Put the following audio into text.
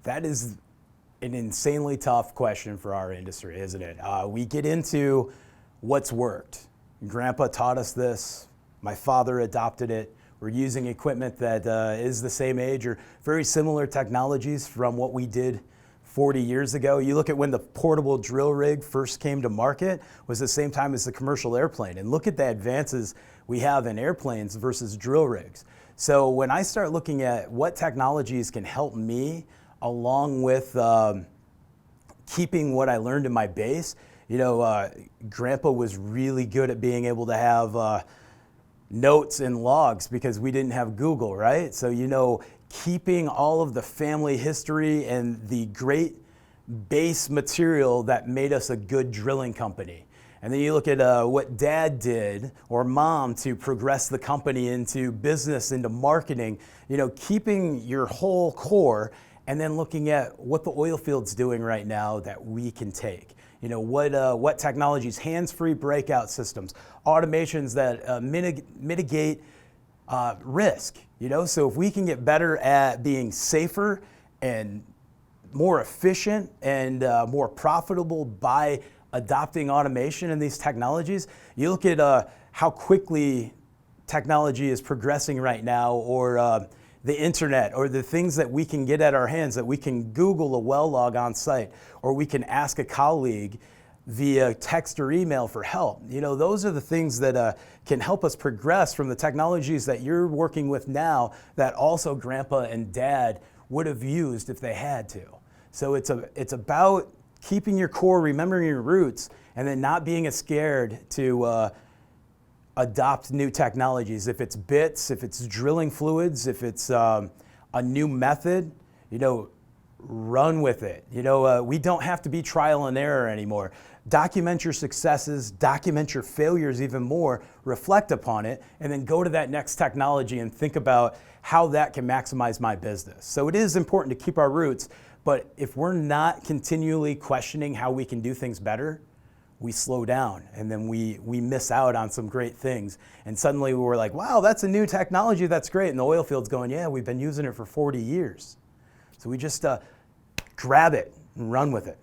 That is an insanely tough question for our industry, isn't it? We get into what's worked. Grandpa taught us this. My father adopted it. We're using equipment that is the same age or very similar technologies from what we did 40 years ago. You look at when the portable drill rig first came to market, was the same time as the commercial airplane. And look at the advances we have in airplanes versus drill rigs. So when I start looking at what technologies can help me along with keeping what I learned in my base, Grandpa was really good at being able to have notes and logs because we didn't have Google, right? So, keeping all of the family history and the great base material that made us a good drilling company. And then you look at what Dad did or Mom to progress the company into business, into marketing, keeping your whole core and then looking at what the oil field's doing right now that we can take. What technologies, hands-free breakout systems, automations that mitigate risk. So if we can get better at being safer and more efficient and more profitable by adopting automation and these technologies, you look at how quickly technology is progressing right now, or the internet, or the things that we can get at our hands, that we can Google a well log on site, or we can ask a colleague via text or email for help. Those are the things that can help us progress from the technologies that you're working with now that also Grandpa and Dad would have used if they had to. So it's about keeping your core, remembering your roots, and then not being scared to adopt new technologies. If it's bits, if it's drilling fluids, if it's a new method, run with it. We don't have to be trial and error anymore. Document your successes, document your failures even more, reflect upon it, and then go to that next technology and think about how that can maximize my business. So it is important to keep our roots, but if we're not continually questioning how we can do things better, we slow down and then we miss out on some great things. And suddenly we're like, wow, that's a new technology, that's great. And the oil field's going, yeah, we've been using it for 40 years. So we just grab it and run with it.